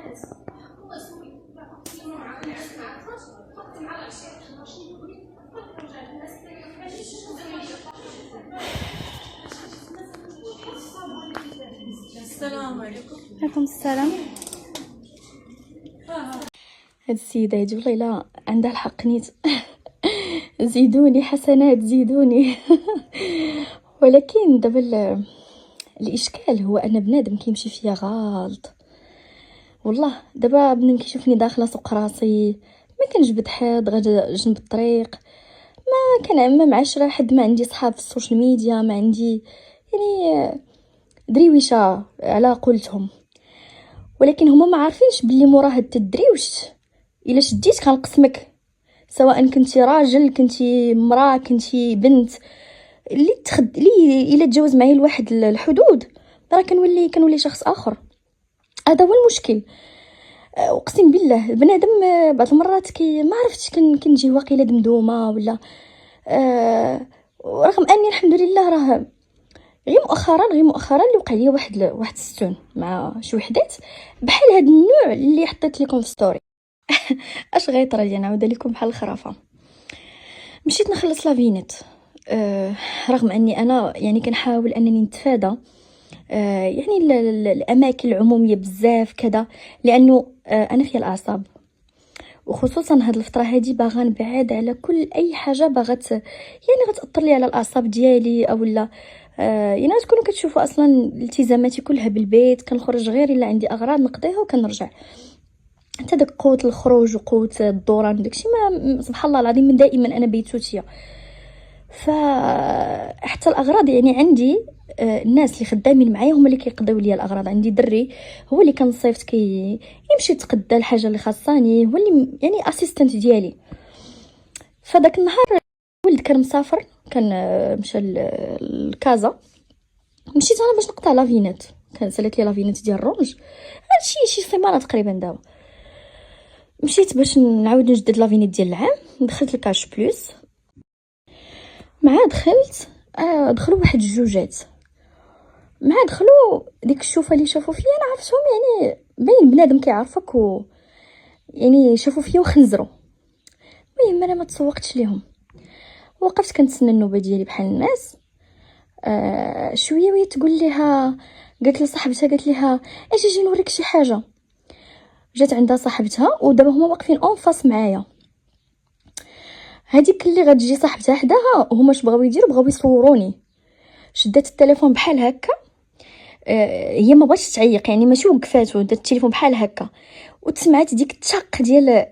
السلام عليكم. عليكم السلام. هاد السيدة هادي والله لا عندها الحق نيت. زيدوني حسنات زيدوني. ولكن دابا الاشكال هو ان بنادم كيمشي فيا غلط والله. دابا بنادم كيشوفني داخله سوق راسي، ما كنجبد حد غير جنب الطريق، ما كنعمم عشرة حد، ما عندي صحاب في السوشيال ميديا، ما عندي يعني دريويشه على قولتهم. ولكن هما ما عارفينش بلي مورا هاد التدريوش الا شديت كنقسمك، سواء كنتي راجل كنتي مراه كنتي بنت، اللي الا تجاوز معايا الواحد الحدود راه كنولي شخص اخر. هذا هو المشكل. اقسم بالله بنادم بعض المرات ما عرفتش كنجي واقيلا دمدومه ولا رغم اني الحمد لله راه غير مؤخرا اللي وقع لي واحد السون مع شي وحدات بحال هاد النوع اللي حطيت لكم في ستوري. اش غيطرى لي نعاود لكم بحال الخرافه. مشيت نخلص لافينيت، رغم اني انا يعني كنحاول انني نتفادى يعني الاماكن العموميه بزاف كذا، لانه انا فيها الاعصاب، وخصوصا هاد الفتره هادي باغا نبعد على كل اي حاجه باغت يعني غتاثر لي على الاعصاب ديالي او لا. يعني تكونوا كتشوفوا اصلا التزاماتي كلها بالبيت، كنخرج غير الا عندي اغراض نقضيها وكنرجع. حتى داك قوه الخروج وقوه الدوران داكشي ما سبحان الله العظيم من دائما انا بيتوتيه. فحتى الاغراض يعني عندي الناس اللي خدامين معايا هما اللي كيقضيو لي الاغراض. عندي دري هو اللي كنصيفط يمشي يتقدى الحاجه اللي خاصاني، هو اللي يعني اسيستنت ديالي. فداك النهار ولد كان مسافر، كان مشى لكازا، مشيت انا باش نقطع لافينات، كان سالت لي لافينات ديال الرونج هادشي شي سيمانه تقريبا دابا. مشيت باش نعاود نجدد لافينيت ديال العام، دخلت لكاش بلوس، مع دخلت دخلوا واحد الجوجات، مع دخلوا ديك الشوفه اللي شافوا فيا انا عرفتهم، يعني باين بنادم كيعرفك يعني شافوا فيا وخنزروا. المهم انا ما تسوقتش ليهم، وقفت كنتسنى النوبه ديالي بحال الناس. شويه وهي تقول لها، قالت لصاحبتها قالت لها اجي نوريك شي حاجه. جات عندها صاحبتها ودابا هما واقفين اون فاس معايا. هذيك اللي غتجي صاحبتها حداها هما اش بغاو يديروا، بغاو يصوروني. شدات التليفون بحال هكا، هي ما بغاتش تعيق يعني ماشي وقفاتو، دات التليفون بحال هكا وتسمعت ديك التشق ديال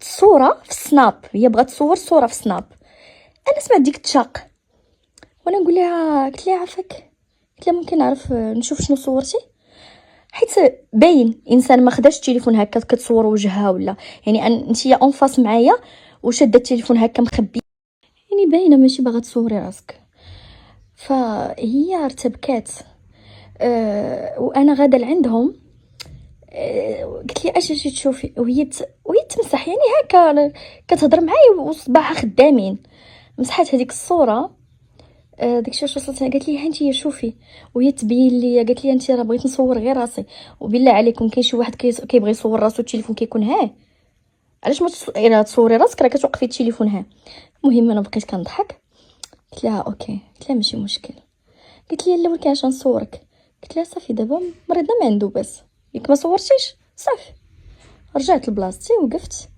الصوره في السناب. هي بغات تصور الصوره في السناب، انا سمعت ديك التشق وانا نقول لها، قلت لها عافاك، قلت لها ممكن نعرف نشوف شنو صورتي، حيت باين انسان ما خداش التليفون هكا كتصور وجهها ولا يعني انت اون فاس معايا وشاده التليفون هكا مخبي، يعني باينه ماشي باغا تصوري راسك. فهي ارتبكات. وانا غاده لعندهم، قلت لي اش تشوفي، وهي تمسح يعني هكا كتهضر معايا وصباحها خدامين. مسحات هذيك الصوره، داكشي واش وصلتها، قالت لي ها انت شوفي، وهي تبين لي قالت لي انت راه بغيت نصور غير راسي، وبالله عليكم كاين شي واحد كيبغي يصور راسو التليفون كيكون ها، علاش ما الا تصوري راسك راه كتوقفي التليفون ها. المهم انا بقيت كنضحك، قلت لها اوكي، قلت لها ماشي مشكل. قالت لي لا ولكن عشان نصورك، قلت لها صافي دابا مريضنا ما عنده باس، ياك ما صورتيش صافي. رجعت لبلاصتي وقفت،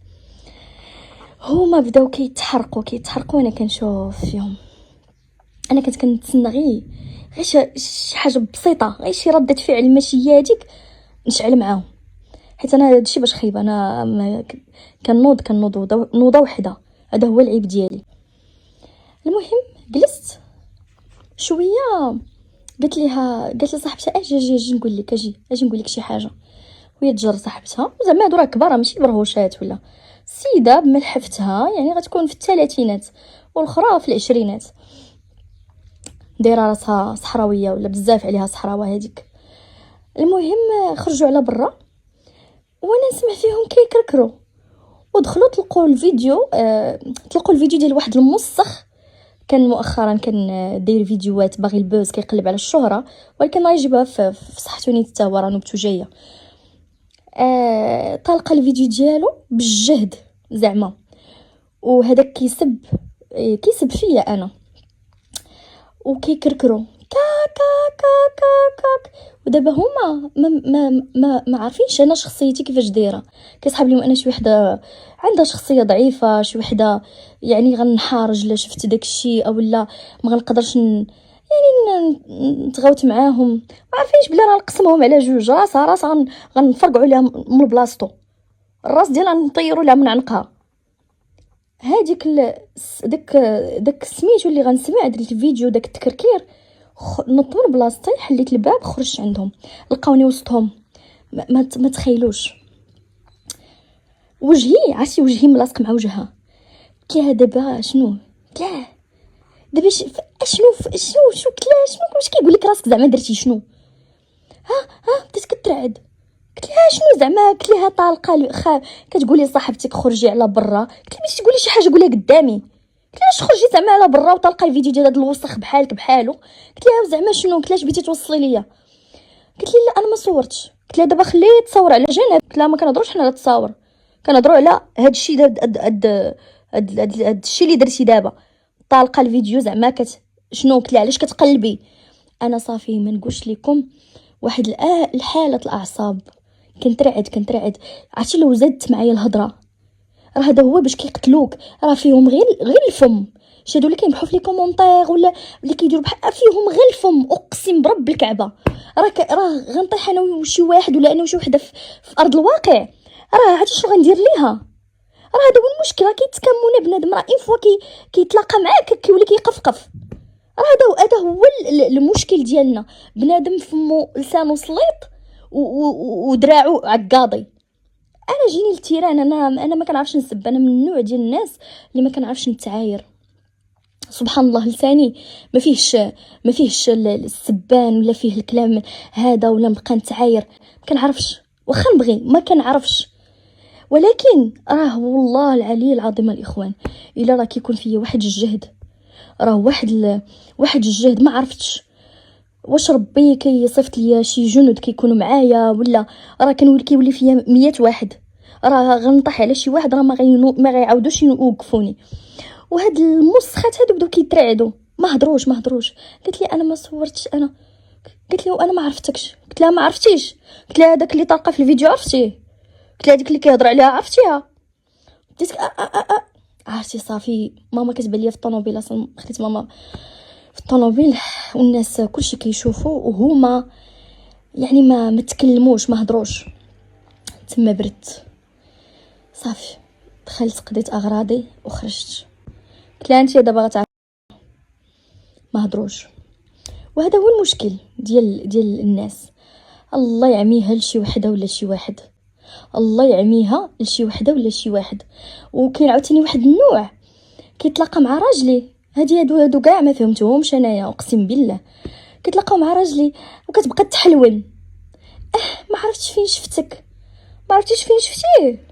هما بداو كيتحرقوا وانا كنشوف فيهم. انا كنت كنتسنى غير شي حاجه بسيطه، غير شي رده فعل ماشي هذيك نشعل معاهم، حيت انا هادشي باش خايبه، انا كنوض نوضه وحده، هذا هو العيب ديالي. المهم جلست شويه، قالت لي صاحبتها اجي نقول لك، اجي نقول لك شي حاجه. وهي تجر صاحبتها، زعما هادو راه كبار ماشي برهوشات ولا سيده بملحفتها، يعني غتكون في الثلاثينات والاخرى في العشرينات، دايره راسها صحراويه ولا بزاف عليها صحراوه هذيك. المهم خرجوا على برا وانا نسمع فيهم كيكركروا، ودخلوا تلقوا الفيديو ديال واحد الموسخ كان مؤخرا كان داير فيديوهات باغي البوز كيقلب على الشهره، ولكن ما يجيبها في صحتو نيت حتى هو راه نوبته جايه. طالقه الفيديو ديالو بالجهد زعما، وهذاك كيسب فيا انا، وكيكركرو كا كا كا كا كا. ودابا هما ما عارفينش انا شخصيتي كيفاش دايره. كيصحاب لهم انا شي وحده عندها شخصيه ضعيفه، شي وحده يعني غنحارج لا شفت داكشي او لا ما غنقدرش نتغوت معاهم. ما عارفينش بلي راه نقسمهم على جوج، راس غنفرقعوا ليها من بلاصتو، الراس ديالها نطيروا لها من عنقها. هاديك داك سميتو اللي غنسمع درت الفيديو داك التكركير، نط من بلاصتي، حليت الباب، خرجت عندهم، لقاوني وسطهم. ما تخيلوش عرفتي وجهي ملاصق مع وجهها. قلت لها دابا شنو؟ قلت لها دابا شنو قلت لها شنو واش كيقول لك راسك زعما درتي شنو؟ ها بدات كترعد. قلت لها شنو زعما؟ قلت لها طالقه كتقولي صاحبتك خرجي على برا. قلت لها بغيتي تقولي شي حاجه قوليها قدامي. قلت لها خرجي زعما على برا وطالقه الفيديو ديال هذا الوسخ بحالك بحالو. قلت لها زعما شنو؟ قلت لها بغيتي توصلي ليا؟ قلت لي لا انا ما صورتش. قلت لها دابا خليه يتصور على جنب. قلت لها ما كنهضروش حنا على التصاور، كنهضروا على هاد الشيء هاد الشيء اللي درتي دابا، طالقه الفيديو زعما شنو؟ قلت لها علاش كتقلبي؟ انا صافي ما نقولش لكم واحد الحاله الاعصاب، كنترعد. عرفتي لو زدت معايا الهضره راه هذا هو باش كيقتلوك، راه فيهم غير الفم. شادو اللي كينبحوا في لي كومونتير ولا اللي كيديروا بحال فيهم غير الفم، اقسم برب الكعبه. راه غنطيح انا وشي واحد ولا انا وشي وحده في ارض الواقع، راه عرفتي شنو غندير ليها؟ راه هذا هو المشكل، راه كيتكمونا بنادم، راه اون فوا كيتلاقى معاك كيولي كيقفقف. راه هذا هو المشكل ديالنا، بنادم فمو لسانو سليط ودراعو عقاضي. انا جيني التيران، انا ما كنعرفش نسب، انا من النوع ديال الناس اللي ما كنعرفش نتعاير. سبحان الله لساني ما فيهش السبان ولا فيه الكلام هذا، ولا نبقى نتعاير ما كنعرفش، واخا نبغي ما كنعرفش. ولكن راه والله العلي العظيم الاخوان، الا راه كيكون فيا واحد الجهد، راه واحد الجهد، ما عرفتش واش ربي كيصيفط ليا شي جند كيكونوا معايا، ولا راه كيولي فيا 100 واحد، راه غنطيح على شي واحد، راه ما غيعاودوش يوقفوني. وهاد المسخات هادو بداو كيترعدوا، ما هضروش. قلت لي انا ما صورتش، انا قلت له انا ما عرفتكش. قلت لها ما عرفتيش؟ قلت لها داك اللي طالقه في الفيديو عرفتيه؟ قلت لها ديك اللي كيهضر عليها عرفتيها؟ بديت عرفتي صافي ماما كتبان ليا في الطوموبيل، اصلا خديت ماما في الطوموبيل والناس كلشي كيشوفوا وهما يعني ما تكلموش ما هضروش. تما بردت صافي، دخلت قضيت اغراضي وخرجت. قلت لها انت دابا غتعرفي ما هضروش. وهذا هو المشكل ديال الناس، الله يعميها لشي وحده ولا شي واحد، الله يعميها لشي وحده ولا شي واحد. وكاين عاوتاني واحد النوع كيتلاقى مع راجلي، هادو كاع ما فهمتهمش انايا، اقسم بالله كيتلاقاو مع راجلي وكتبقى تحلون. ما عرفتش فين شفتك، ما عرفتيش فين شفتيه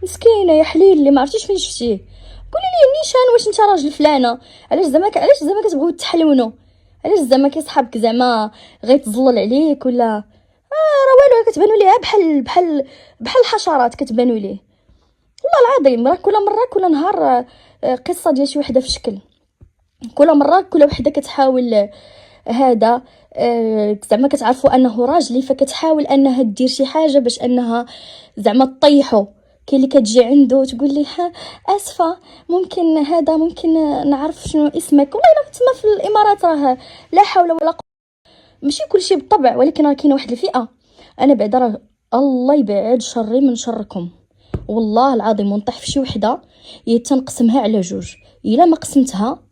مسكينه يا حليل اللي ما عرفتيش فين شفتيه. قولي لي نيشان واش انت راجل فلانه، علاش زعما كتبغيو تحلونوا؟ علاش زعما كيصحابك زعما غيتزلل عليك ولا راه والو، كتبانوا ليها بحال الحشرات كتبانوا ليه. والله العظيم راه كل نهار قصه ديال شي وحده في شكل، كل مره كل وحده كتحاول هذا زعما كتعرفوا انه راجلي، فكتحاول انها دير شي حاجه باش انها زعما تطيحو. كاين اللي كتجي عنده تقول لي اسفه ممكن هذا، ممكن نعرف شنو اسمك. والله الا تما في الامارات راه لا حول ولا قوه، ماشي كلشي بالطبع، ولكن راه كاينه واحد الفئه. انا بعدا راه الله يبعد شري من شركم، والله العظيم ونطيح في شي وحده تنقسمها على جوج. الا ما قسمتها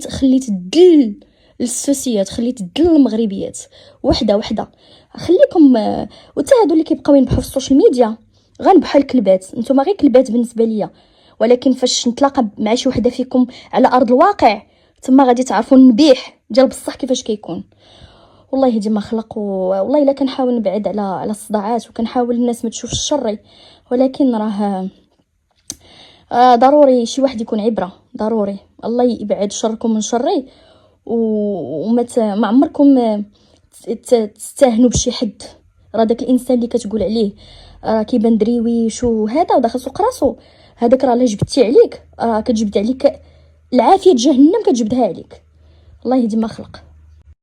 خليت الدل السوسيات، خليت الدل المغربيات وحده خليكم. وتا هادو اللي كيبقاو ينبحوا في السوشيال ميديا غنبحوا الكلبات، نتوما غير كلبات بالنسبه ليا، ولكن فاش نتلاقى مع شي وحده فيكم على ارض الواقع تما غادي تعرفوا النبيح ديال بصح كيفاش كيكون. والله يهدي ما خلق. والله الا كنحاول نبعد على الصداعات وكنحاول الناس ما تشوفش شري، ولكن راه ضروري شي واحد يكون عبره، ضروري. الله يبعد شركم من شري، وما عمركم تستهنوا بشي حد، راه داك الانسان اللي كتقول عليه راه كيبان دريويش وهذا وداخل سوق راسو، هذاك راه لا جبدتي عليك راه كتجبد عليك العافيه جهنم، كتجبدها عليك. الله يهدي ما خلق.